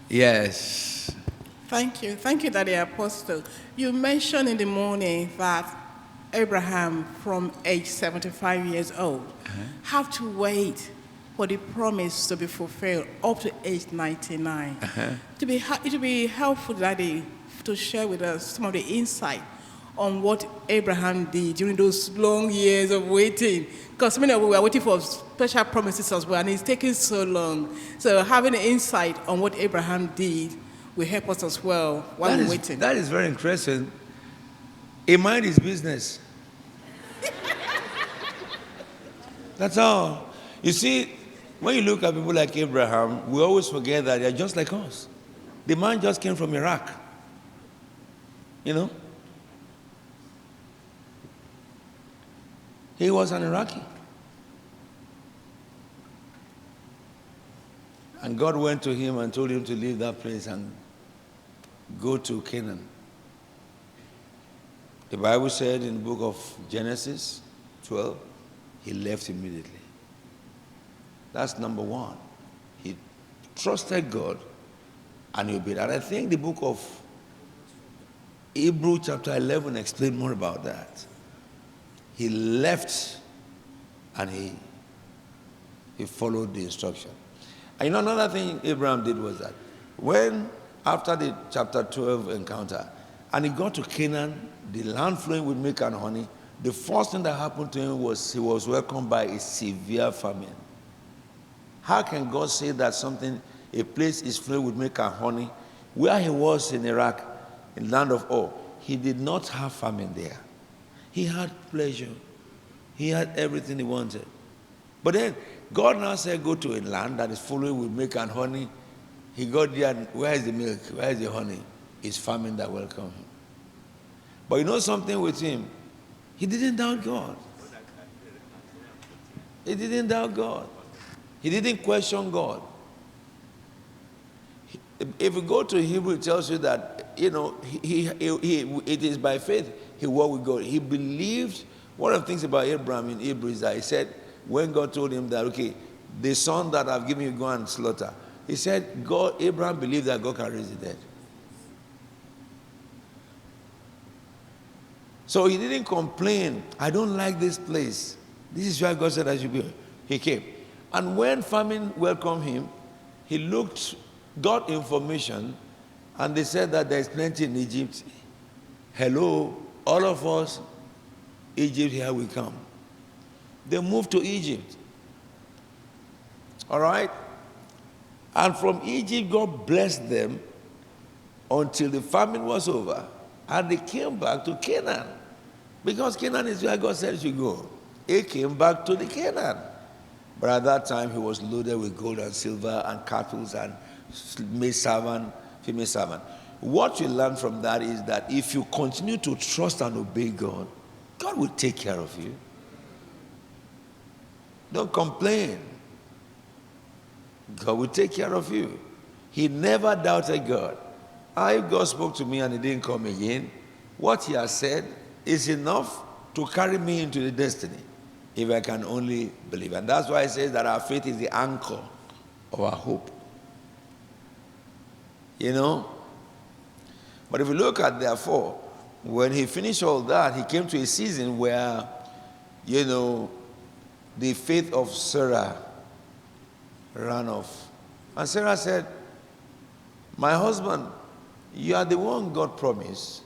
Yes. Thank you. Thank you, Daddy Apostle. You mentioned in the morning that Abraham, from age 75 years old, have to wait for the promise to be fulfilled up to age 99. It would be helpful, Daddy, to share with us some of the insight on what Abraham did during those long years of waiting. Because many of us were waiting for special promises as well, and it's taking so long. So having an insight on what Abraham did will help us as well while we're waiting. That is very interesting. He mind his business. That's all. You see, when you look at people like Abraham, we always forget that they're just like us. The man just came from Iraq. You know? He was an Iraqi. And God went to him and told him to leave that place and go to Canaan. The Bible said in the book of Genesis 12, he left immediately. That's number one. He trusted God and he obeyed. And I think the book of Hebrews chapter 11 explains more about that. He left and he followed the instruction. And you know, another thing Abraham did was that when, after the chapter 12 encounter, and he got to Canaan, the land flowing with milk and honey, the first thing that happened to him was he was welcomed by a severe famine. How can God say that a place is flowing with milk and honey? Where he was in Iraq, in land of Ur, he did not have famine there. He had pleasure. He had everything he wanted. But then God now said, go to a land that is flowing with milk and honey. He got there, and where is the milk? Where is the honey? It's famine that welcomed him. But you know something with him? He didn't doubt God. He didn't doubt God. He didn't question God. If you go to Hebrew, it tells you that, you know, it is by faith he walked with God. He believed. One of the things about Abraham in Hebrew is that he said, when God told him that, okay, the son that I've given you, go and slaughter. He said, Abraham believed that God can raise the dead. So he didn't complain. I don't like this place. This is where God said I should be. He came. And when famine welcomed him, he got information, and they said that there's plenty in Egypt. Hello, all of us, Egypt, here we come. They moved to Egypt. All right? And from Egypt, God blessed them until the famine was over. And they came back to Canaan. Because Canaan is where God said he should go. He came back to the Canaan. But at that time, he was loaded with gold and silver and cattle and maid servant, female servant. What you learn from that is that if you continue to trust and obey God, God will take care of you. Don't complain. God will take care of you. He never doubted God. If God spoke to me and he didn't come again, what he has said is enough to carry me into the destiny, if I can only believe. And that's why it says that our faith is the anchor of our hope. You know? But if you look at, therefore, when he finished all that, he came to a season where, you know, the faith of Sarah ran off. And Sarah said, my husband, you are the one God promised,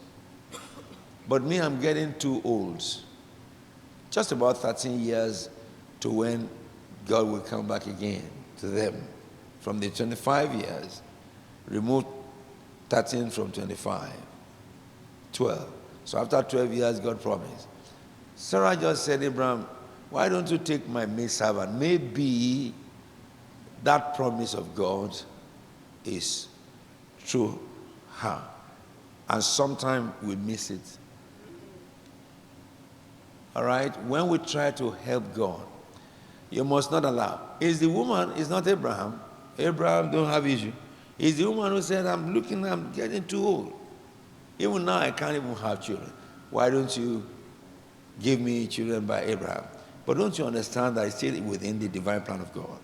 but me, I'm getting too old. Just about 13 years to when God will come back again to them. From the 25 years, remove 13 from 25, 12. So after 12 years, God promised. Sarah just said, Abraham, why don't you take my maidservant? Maybe that promise of God is through her. And sometimes we miss it. All right? When we try to help God, you must not allow. It's the woman, it's not Abraham. Abraham don't have issue. It's the woman who said, I'm getting too old. Even now, I can't even have children. Why don't you give me children by Abraham? But don't you understand that it's still within the divine plan of God?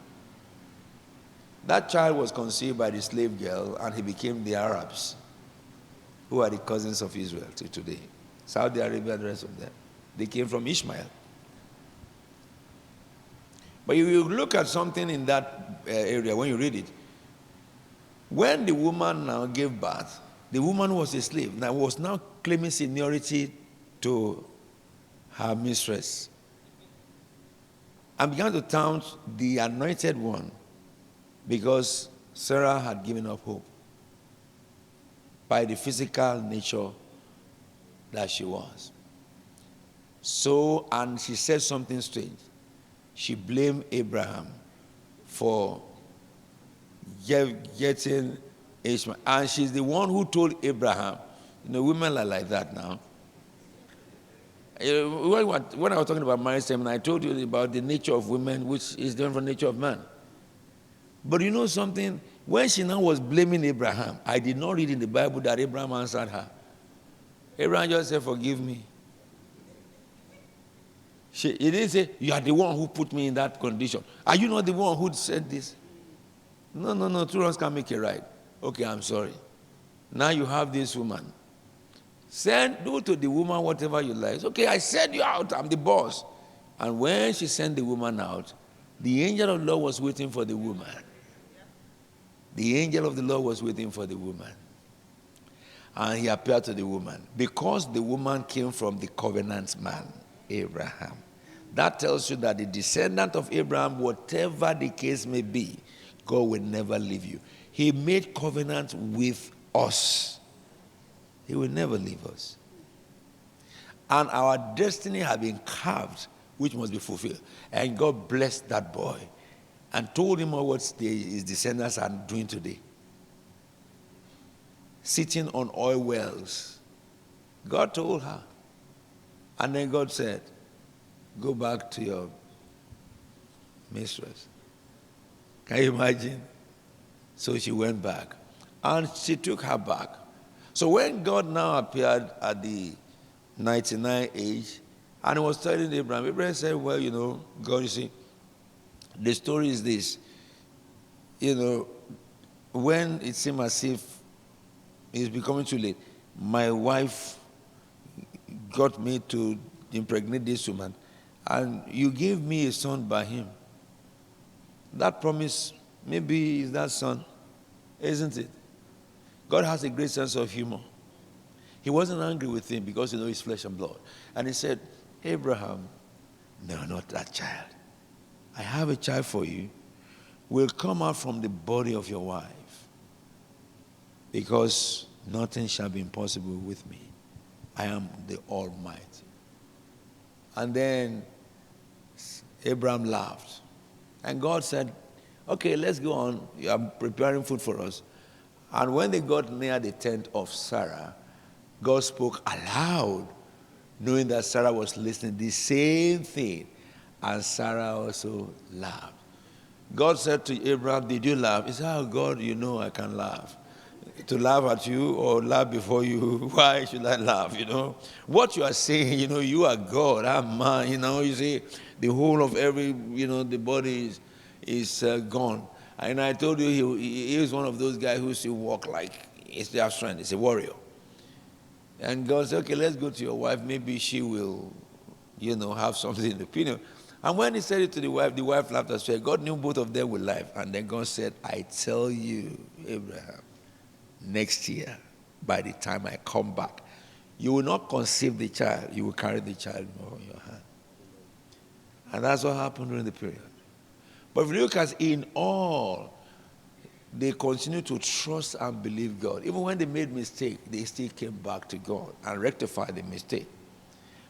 That child was conceived by the slave girl, and he became the Arabs, who are the cousins of Israel till today. Saudi Arabia, the rest of them. They came from Ishmael. But if you look at something in that area, when you read it, when the woman now gave birth, the woman was a slave. Now was now claiming seniority to her mistress, and began to count the anointed one, because Sarah had given up hope by the physical nature that she was. So, and she said something strange. She blamed Abraham for getting Ishmael. And she's the one who told Abraham, women are like that now. When I was talking about marriage seminar, I told you about the nature of women, which is different from the nature of man. But you know something? When she now was blaming Abraham, I did not read in the Bible that Abraham answered her. Abraham just said, forgive me. He didn't say, you are the one who put me in that condition. Are you not the one who said this? No, two wrongs can't make it right. Okay, I'm sorry. Now you have this woman. Do to the woman whatever you like. It's okay, I sent you out, I'm the boss. And when she sent the woman out, the angel of the Lord was waiting for the woman. The angel of the Lord was waiting for the woman. And he appeared to the woman. Because the woman came from the covenant man, Abraham. That tells you that the descendant of Abraham, whatever the case may be, God will never leave you. He made covenant with us. He will never leave us. And our destiny has been carved, which must be fulfilled. And God blessed that boy and told him what his descendants are doing today. Sitting on oil wells. God told her. And then God said, go back to your mistress. Can you imagine? So she went back. And she took her back. So when God now appeared at the 99 age, and he was telling Abraham said, well, God, you see, the story is this. When it seemed as if it's becoming too late, my wife got me to impregnate this woman, and you gave me a son by him. That promise maybe is that son, isn't it? God has a great sense of humor. He wasn't angry with him because he's flesh and blood. And he said, Abraham, no, not that child. I have a child for you. Will come out from the body of your wife, because nothing shall be impossible with me. I am the Almighty. And then Abraham laughed. And God said, okay, let's go on. You are preparing food for us. And when they got near the tent of Sarah, God spoke aloud, knowing that Sarah was listening, the same thing. And Sarah also laughed. God said to Abraham, did you laugh? He said, oh, God, I can laugh. To laugh at you or laugh before you, why should I laugh, What you are saying, you are God, I'm man, you see, the whole of every, the body is gone. And I told you, he is one of those guys who still walk like it's their strength. He's a warrior. And God said, okay, let's go to your wife. Maybe she will, have something in the opinion. And when he said it to the wife laughed and said, God knew both of them would laugh. And then God said, I tell you, Abraham, next year, by the time I come back, you will not conceive the child. You will carry the child in your hand. And that's what happened during the period. But if you look at in all, they continue to trust and believe God. Even when they made mistake, they still came back to God and rectified the mistake.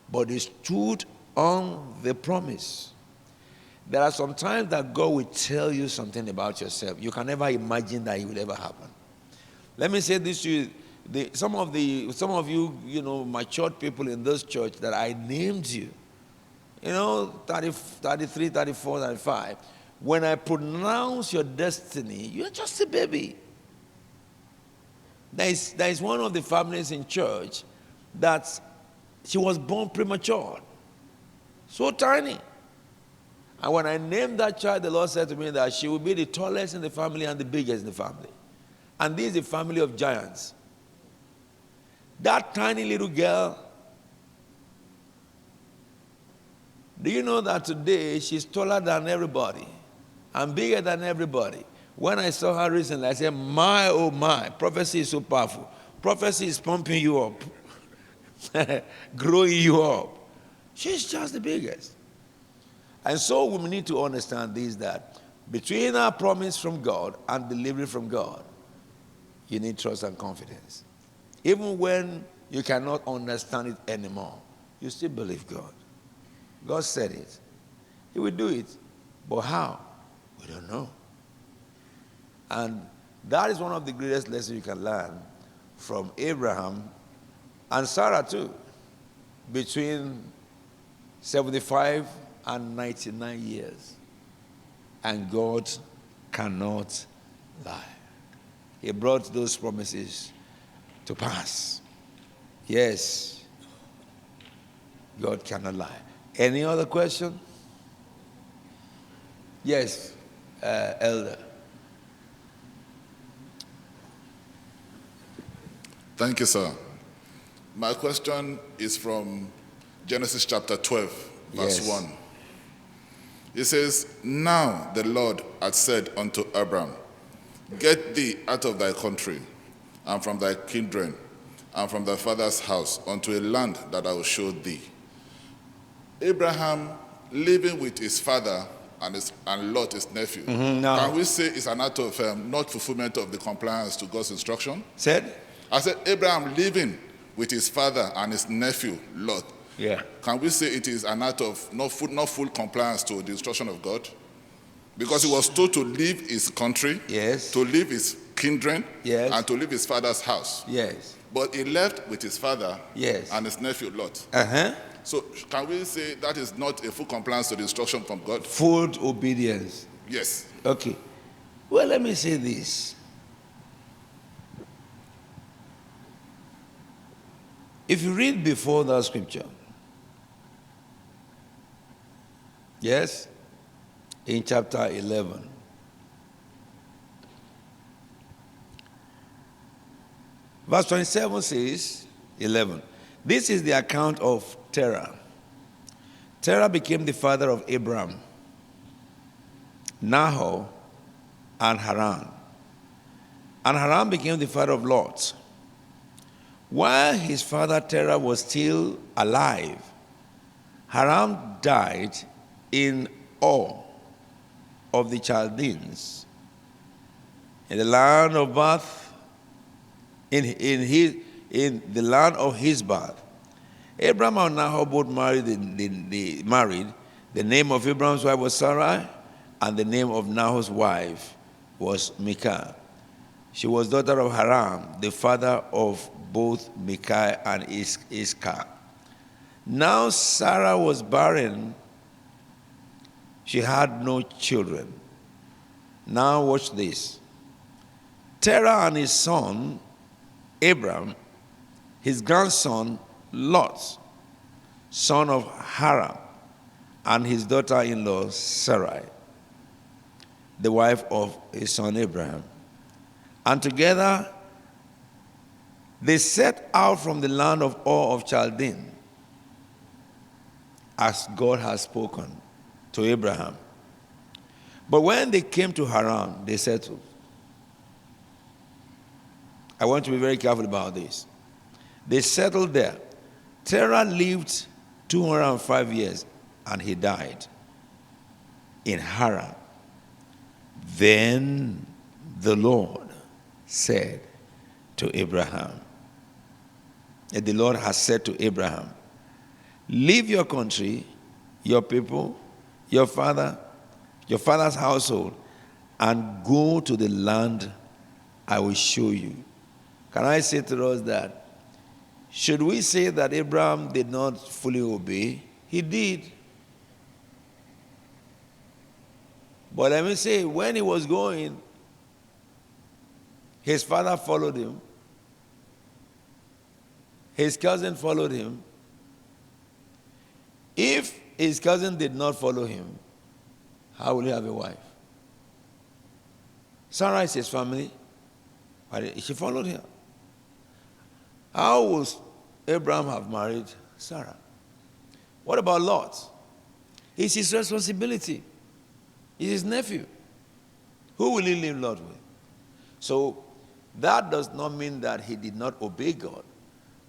But they stood on the promise. There are some times that God will tell you something about yourself. You can never imagine that it will ever happen. Let me say this to you. Some of you, matured people in this church that I named you, 30, 33, 34, 35, when I pronounce your destiny, you're just a baby. There is one of the families in church that she was born premature, so tiny. And when I named that child, the Lord said to me that she will be the tallest in the family and the biggest in the family. And this is a family of giants. That tiny little girl, do you know that today she's taller than everybody and bigger than everybody? When I saw her recently, I said, my, oh my, prophecy is so powerful. Prophecy is pumping you up, growing you up. She's just the biggest. And so we need to understand this, that between our promise from God and delivery from God, you need trust and confidence. Even when you cannot understand it anymore, you still believe God. God said it. He will do it. But how? We don't know. And that is one of the greatest lessons you can learn from Abraham and Sarah too, between 75 and 99 years. And God cannot lie. He brought those promises to pass. Yes, God cannot lie. Any other question? Yes, Elder. Thank you, sir. My question is from Genesis chapter 12, verse Yes. 1. It says, now the Lord had said unto Abram, get thee out of thy country, and from thy kindred, and from thy father's house, unto a land that I will show thee. Abraham living with his father and Lot, his nephew, no. can we say it's an act of not fulfillment of the compliance to God's instruction? Said? I said, Abraham living with his father and his nephew, Lot. Yeah. Can we say it is an act of not full compliance to the instruction of God? Because he was told to leave his country, Yes. to leave his kindred, Yes. and to leave his father's house. Yes. But he left with his father Yes. and his nephew, Lot. Uh-huh. So can we say that is not a full compliance to the instruction from God? Full obedience. Yes. Okay. Well, let me say this. If you read before that scripture, yes, in chapter 11, verse 27 says, 11, this is the account of Terah. Terah became the father of Abram, Nahor, and Haran. And Haran became the father of Lot. While his father Terah was still alive, Haran died in Ur of the Chaldeans, in the land of birth, in the land of his birth. Abraham and Nahor both married. The name of Abraham's wife was Sarai, and the name of Nahor's wife was Milcah. She was daughter of Haran, the father of both Milcah and Iscah. Now Sarah was barren. She had no children. Now watch this. Terah and his son, Abram, his grandson, Lot, son of Haran, and his daughter-in-law, Sarai, the wife of his son Abraham. And together they set out from the land of Ur of Chaldean, as God had spoken to Abraham. But when they came to Haran, they settled. I want to be very careful about this. They settled there. Terah lived 205 years, and he died in Haran. Then the Lord said to Abraham, and the Lord has said to Abraham, leave your country, your people, your father's household, and go to the land I will show you. Can I say to us that, should we say that Abraham did not fully obey? He did. But let me say, when he was going, his father followed him. His cousin followed him. If his cousin did not follow him, How will he have a wife? Sarah is his family, but she followed him. How would Abraham have married Sarah? What about Lot? It's his responsibility. He's his nephew. Who will he leave Lot with? So that does not mean that he did not obey God.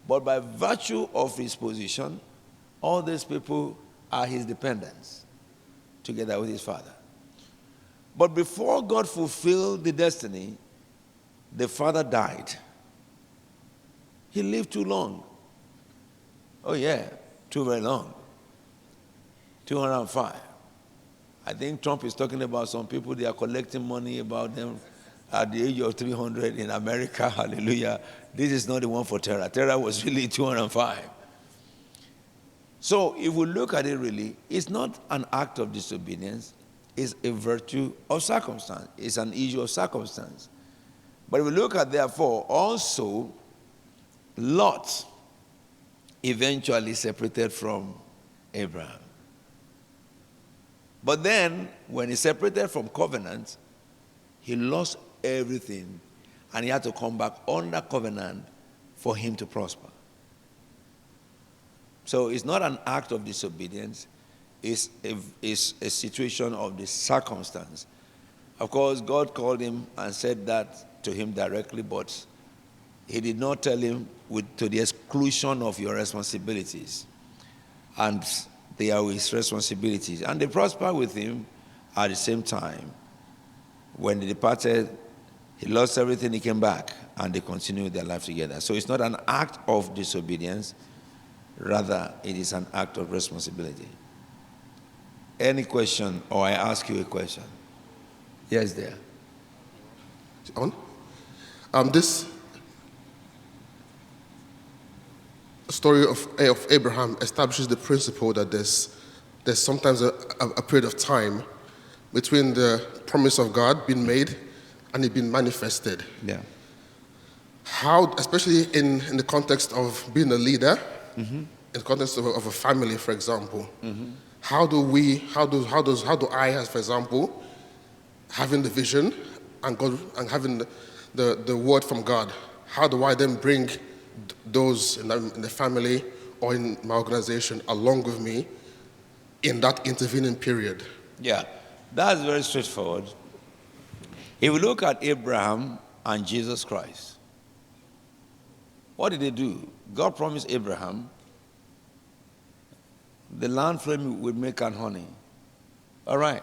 But by virtue of his position, all these people are his dependents, together with his father. But before God fulfilled the destiny, the father died. He lived too long. Oh yeah, too very long. 205. I think Trump is talking about some people, they are collecting money about them at the age of 300 in America. Hallelujah. This is not the one for Terah. Terah was really 205. So if we look at it really, it's not an act of disobedience. It's a virtue of circumstance. It's an issue of circumstance. But if we look at, therefore, also, Lot eventually separated from Abraham. But then, when he separated from covenant, he lost everything, and he had to come back under covenant for him to prosper. So it's not an act of disobedience, it's a situation of the circumstance. Of course, God called him and said that to him directly, but he did not tell him to the exclusion of your responsibilities. And they are his responsibilities. And they prospered with him at the same time. When they departed, he lost everything, he came back, and they continued their life together. So it's not an act of disobedience, rather it is an act of responsibility. Any question, or I ask you a question? Yes, there. On? This story of Abraham establishes the principle that there's sometimes a period of time between the promise of God being made and it being manifested. Yeah. How, especially in the context of being a leader, in the context of a family, for example, how do I, as for example, having the vision and God and having the word from God, how do I then bring those in the family or in my organization along with me in that intervening period? Yeah, that's very straightforward. If we look at Abraham and Jesus Christ, what did they do? God promised Abraham the land flowing with milk and honey. All right.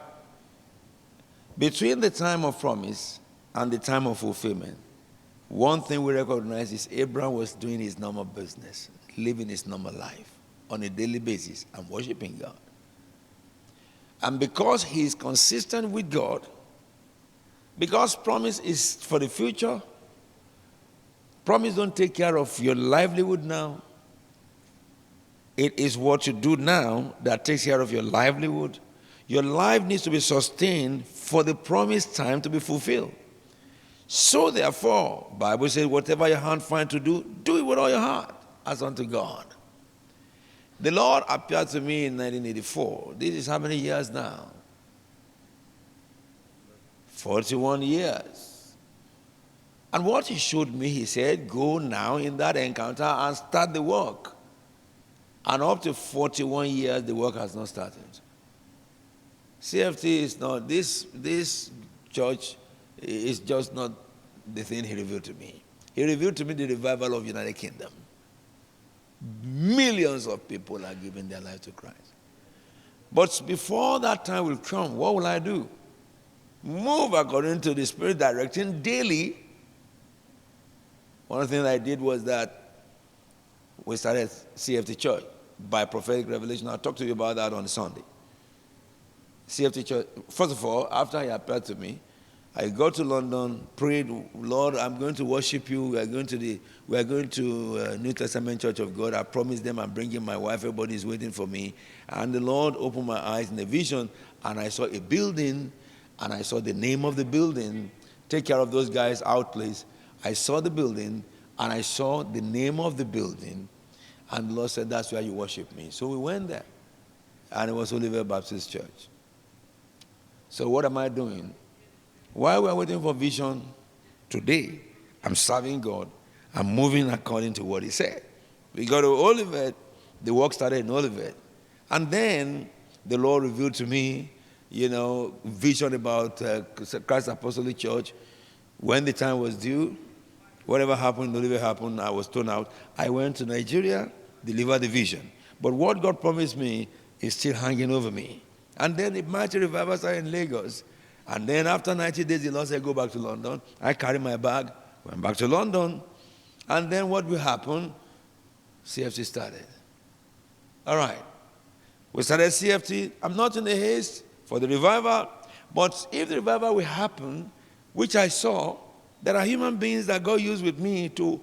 Between the time of promise and the time of fulfillment, one thing we recognize is Abraham was doing his normal business, living his normal life on a daily basis and worshiping God. And because he is consistent with God, because promise is for the future, promise don't take care of your livelihood now. It is what you do now that takes care of your livelihood. Your life needs to be sustained for the promised time to be fulfilled. So therefore, Bible says, whatever your hand finds to do, do it with all your heart, as unto God. The Lord appeared to me in 1984. This is how many years now? 41 years. And what he showed me, he said, go now in that encounter and start the work. And up to 41 years, the work has not started. CFT is not, this church is just not the thing he revealed to me. He revealed to me the revival of United Kingdom. Millions of people are giving their life to Christ. But before that time will come, what will I do? Move according to the Spirit directing daily. One of the things I did was that we started CFT Church by prophetic revelation. I'll talk to you about that on Sunday. CFT Church, first of all, after he appeared to me, I got to London, prayed, Lord, I'm going to worship you. We are going to New Testament Church of God. I promised them I'm bringing my wife. Everybody is waiting for me. And the Lord opened my eyes in a vision, and I saw a building, and I saw the name of the building. Take care of those guys out, please. I saw the building, and I saw the name of the building, and the Lord said, that's where you worship me. So we went there, and it was Oliver Baptist Church. So what am I doing? While we're waiting for vision today, I'm serving God. I'm moving according to what he said. We go to Olivet. The work started in Olivet. And then the Lord revealed to me, vision about Christ Apostolic Church. When the time was due, whatever happened, Olivet happened, I was thrown out. I went to Nigeria, delivered the vision. But what God promised me is still hanging over me. And then the mighty revival started in Lagos. And then after 90 days, the Lord said, go back to London. I carried my bag, went back to London. And then what will happen? CFT started. All right. We started CFT. I'm not in a haste for the revival. But if the revival will happen, which I saw, there are human beings that God used with me to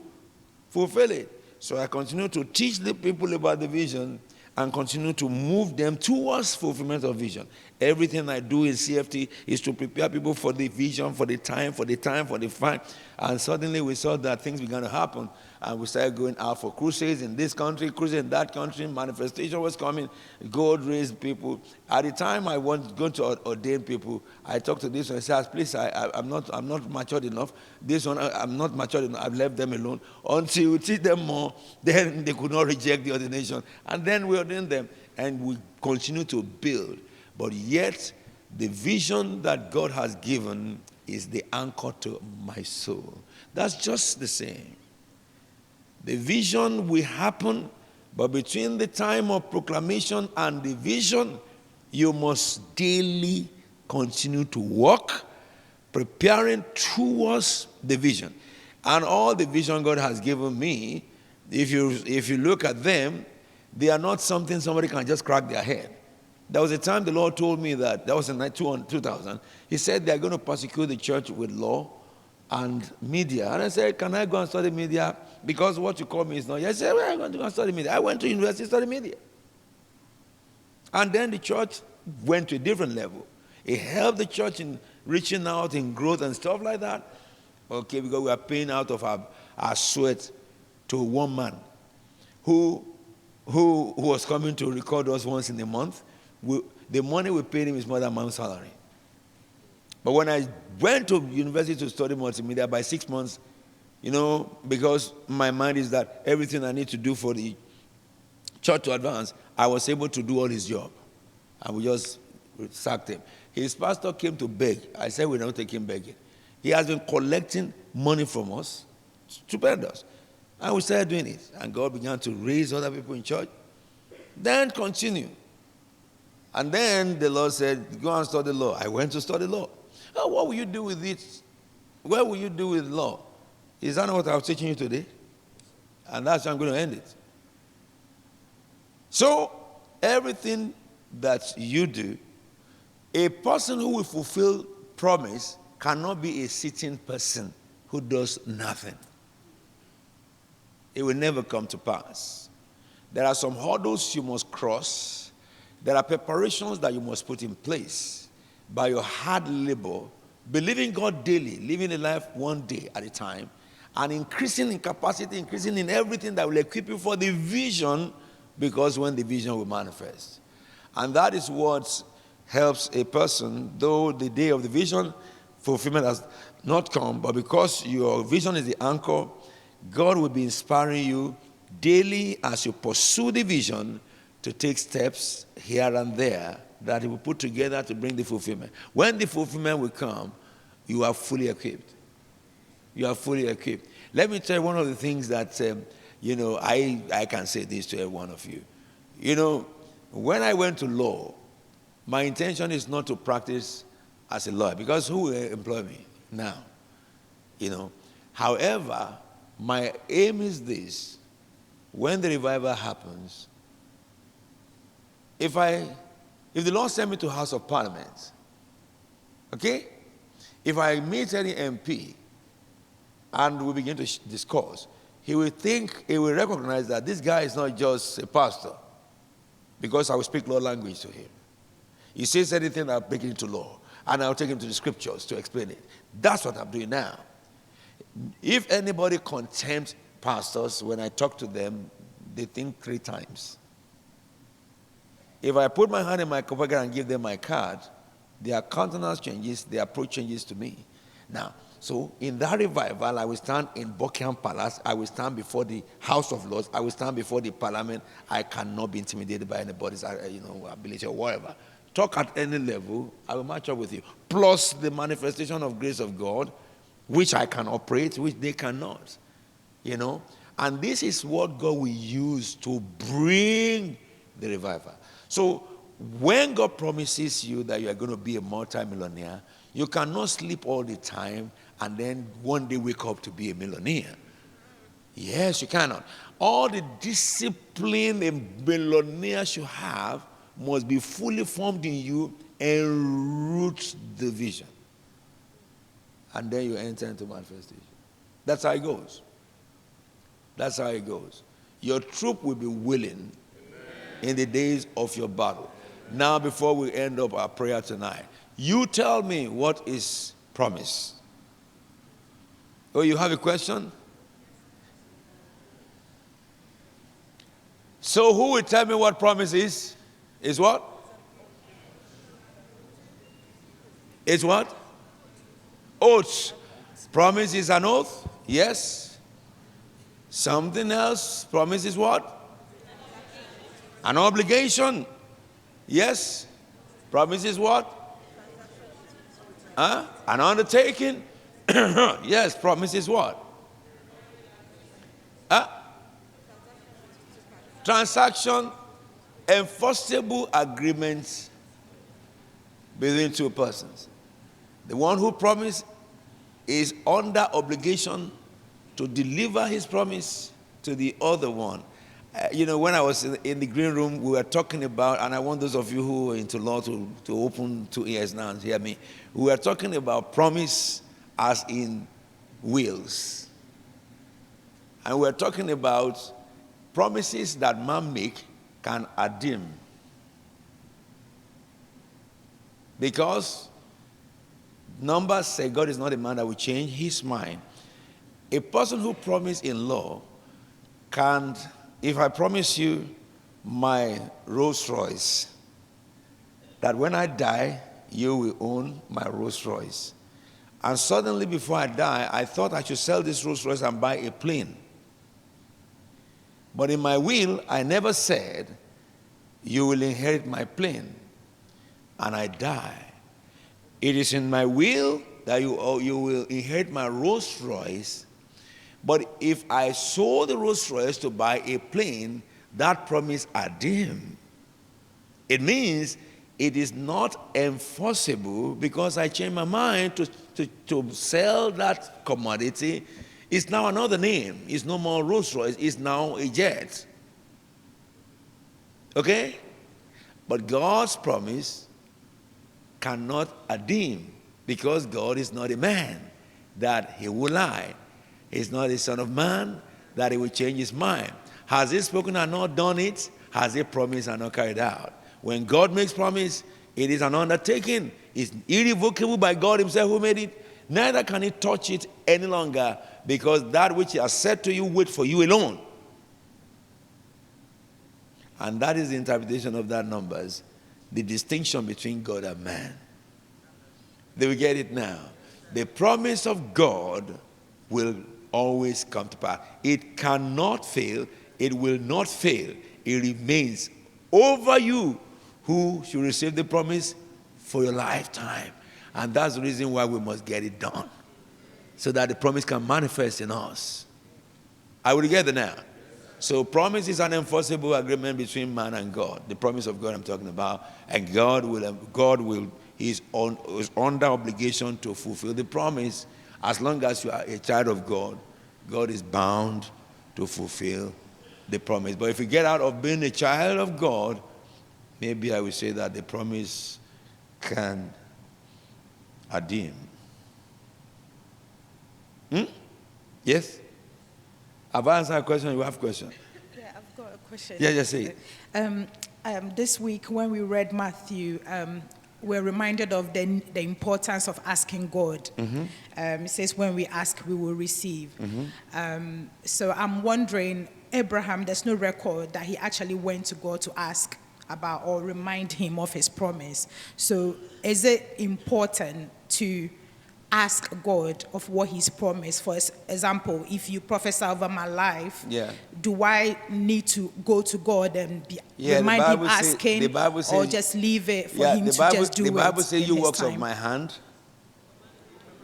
fulfill it. So I continue to teach the people about the vision and continue to move them towards fulfillment of vision. Everything I do in CFT is to prepare people for the vision, for the time. And suddenly we saw that things began to happen. And we started going out for crusades in this country, crusades in that country. Manifestation was coming. God raised people. At the time I was going to ordain people, I talked to this one and said, please, I'm not matured enough. This one, I'm not matured enough. I've left them alone. Until we teach them more, then they could not reject the ordination. And then we ordained them. And we continue to build. But yet, the vision that God has given is the anchor to my soul. That's just the same. The vision will happen, but between the time of proclamation and the vision, you must daily continue to walk, preparing towards the vision. And all the vision God has given me, if you look at them, they are not something somebody can just crack their head. There was a time the Lord told me that was in 2000. He said they are going to persecute the church with law and media. And I said, can I go and study media? Because what you call me is not. I said, well, I'm going to go and study media. I went to university to study media. And then the church went to a different level. It helped the church in reaching out in growth and stuff like that. Okay, because we are paying out of our sweat to one man who was coming to record us once in a month. The money we paid him is more than my own salary. But when I went to university to study multimedia, by 6 months, because my mind is that everything I need to do for the church to advance, I was able to do all his job. And we just sacked him. His pastor came to beg. I said, we don't take him begging. He has been collecting money from us, stupendous. And we started doing it. And God began to raise other people in church. Then continue. And then the Lord said, go and study law. I went to study law. Oh, what will you do with it? What will you do with law? Is that not what I was teaching you today? And that's how I'm going to end it. So, everything that you do, a person who will fulfill promise cannot be a sitting person who does nothing. It will never come to pass. There are some hurdles you must cross. There are preparations that you must put in place by your hard labor, believing God daily, living a life one day at a time, and increasing in capacity, increasing in everything that will equip you for the vision, because when the vision will manifest. And that is what helps a person, though the day of the vision fulfillment has not come, but because your vision is the anchor, God will be inspiring you daily as you pursue the vision to take steps here and there that he will put together to bring the fulfillment. When the fulfillment will come, you are fully equipped. You are fully equipped. Let me tell you one of the things that, I can say this to every one of you. When I went to law, my intention is not to practice as a lawyer, because who will employ me now? However, my aim is this: when the revival happens, if the Lord sent me to House of Parliament, okay, if I meet any MP and we begin to discuss, he will recognize that this guy is not just a pastor, because I will speak law language to him. He says anything, I'll break it into law, and I'll take him to the scriptures to explain it. That's what I'm doing now. If anybody contempts pastors, when I talk to them, they think 3 times. If I put my hand in my pocket and give them my card, their countenance changes, their approach changes to me. Now, so in that revival, I will stand in Buckingham Palace, I will stand before the House of Lords, I will stand before the Parliament. I cannot be intimidated by anybody's ability or whatever. Talk at any level, I will match up with you. Plus the manifestation of grace of God, which I can operate, which they cannot. And this is what God will use to bring the revival. So when God promises you that you are going to be a multi-millionaire, you cannot sleep all the time and then one day wake up to be a millionaire. Yes, you cannot. All the discipline a millionaire should have must be fully formed in you and root the vision. And then you enter into manifestation. That's how it goes. That's how it goes. Your troop will be willing in the days of your battle. Now, before we end up our prayer tonight, you tell me what is promise. Oh, you have a question? So who will tell me what promise is? Is what? Is what? Oath. Promise is an oath? Yes. Something else. Promise is what? An obligation. Yes. Promise is what? An undertaking. Yes. Promise is what? Transaction. Enforceable agreements between two persons. The one who promised is under obligation to deliver his promise to the other one. When I was in the green room, we were talking about, and I want those of you who are into law to open 2 ears now and hear me. We were talking about promise as in wills. And we were talking about promises that man make can adem. Because Numbers say God is not a man that will change his mind. A person who promised in law can, if I promise you my Rolls Royce, that when I die, you will own my Rolls Royce. And suddenly before I die, I thought I should sell this Rolls Royce and buy a plane. But in my will, I never said, you will inherit my plane. And I die. It is in my will that you will inherit my Rolls Royce. But if I sold the Rolls Royce to buy a plane, that promise adem. It means it is not enforceable because I changed my mind to sell that commodity. It's now another name. It's no more Rolls Royce. It's now a jet. Okay? But God's promise cannot adem because God is not a man that he will lie. He's not a son of man that he will change his mind. Has he spoken and not done it? Has he promised and not carried out? When God makes promise, it is an undertaking. It's irrevocable by God himself who made it. Neither can he touch it any longer because that which he has said to you, wait for you alone. And that is the interpretation of that Numbers, the distinction between God and man. Do we get it now? The promise of God will always come to pass. It cannot fail. It will not fail. It remains over you who should receive the promise for your lifetime. And that's the reason why we must get it done, so that the promise can manifest in us. Are we together now? So promise is an enforceable agreement between man and God. The promise of God I'm talking about. And He's under obligation to fulfill the promise. As long as you are a child of God, God is bound to fulfill the promise. But if you get out of being a child of God, maybe I will say that the promise can adem. Yes? Have I answered a question? You have a question? Yeah, I've got a question. Yeah, just say it. This week, when we read Matthew, we're reminded of the importance of asking God. It says, when we ask, we will receive. So I'm wondering, Abraham, there's no record that he actually went to God to ask about or remind him of his promise. So is it important to ask God of what he's promised? For example, if you prophesy over my life, do I need to go to God and remind him asking, or just leave it for him to just do it? The Bible says, you works time. of my hand,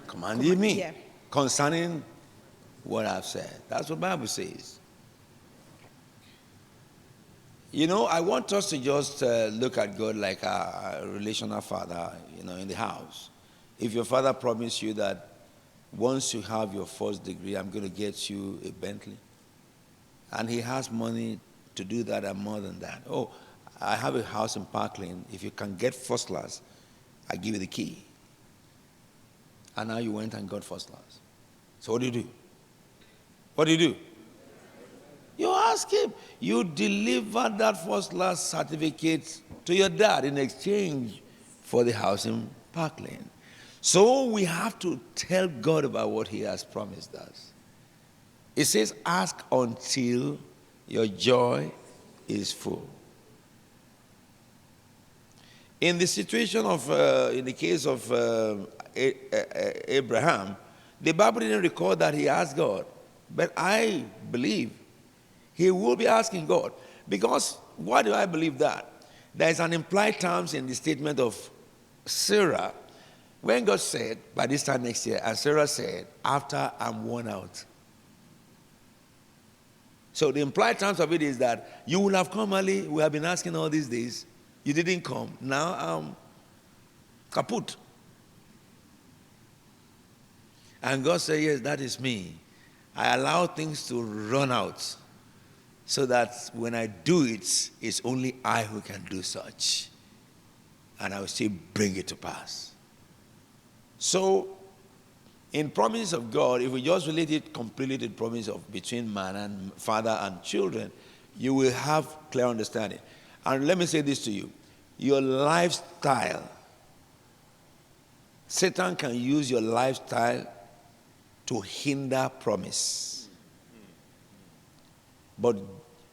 command ye me concerning what I've said. That's what the Bible says. You know, I want us to just look at God like a relational father, you know, in the house. If your father promised you that once you have your first degree, I'm going to get you a Bentley, and he has money to do that and more than that. Oh, I have a house in Parkland. If you can get first class, I give you the key. And now you went and got first class. So what do you do? What do you do? You ask him. You deliver that first class certificate to your dad in exchange for the house in Parkland. So we have to tell God about what he has promised us. It says, ask until your joy is full. In the situation of, in the case of Abraham, the Bible didn't record that he asked God. But I believe he will be asking God. Because, why do I believe that? There is an implied terms in the statement of Sarah, when God said, by this time next year, and Sarah said, after I'm worn out. So the implied terms of it is that you will have come early, we have been asking all these days, you didn't come. Now I'm kaput. And God said, yes, that is me. I allow things to run out so that when I do it, it's only I who can do such. And I will still bring it to pass. So, in promises of God, if we just relate it completely to the promise of between man and father and children, you will have clear understanding. And let me say this to you. Your lifestyle, Satan can use your lifestyle to hinder promise. But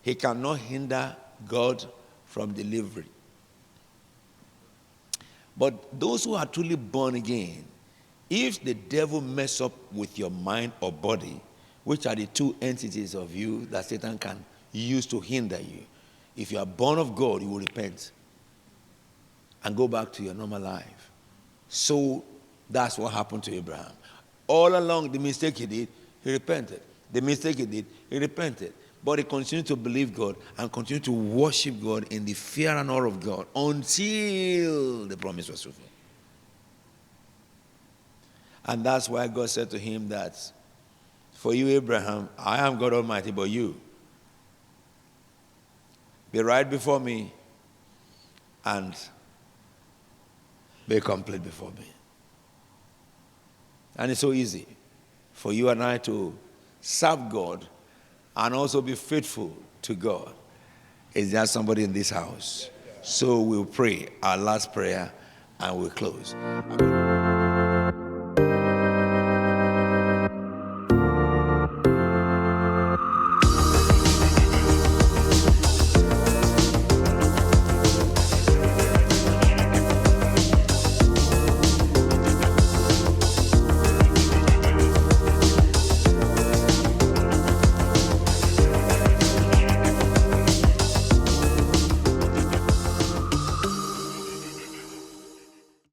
he cannot hinder God from delivery. But those who are truly born again, if the devil mess up with your mind or body, which are the two entities of you that Satan can use to hinder you, if you are born of God, you will repent and go back to your normal life. So that's what happened to Abraham. All along, the mistake he did, he repented. The mistake he did, he repented. But he continued to believe God and continued to worship God in the fear and awe of God until the promise was fulfilled. And that's why God said to him that, for you, Abraham, I am God Almighty, but you, be right before me and be complete before me. And it's so easy for you and I to serve God and also be faithful to God. Is there somebody in this house? So we'll pray our last prayer and we'll close.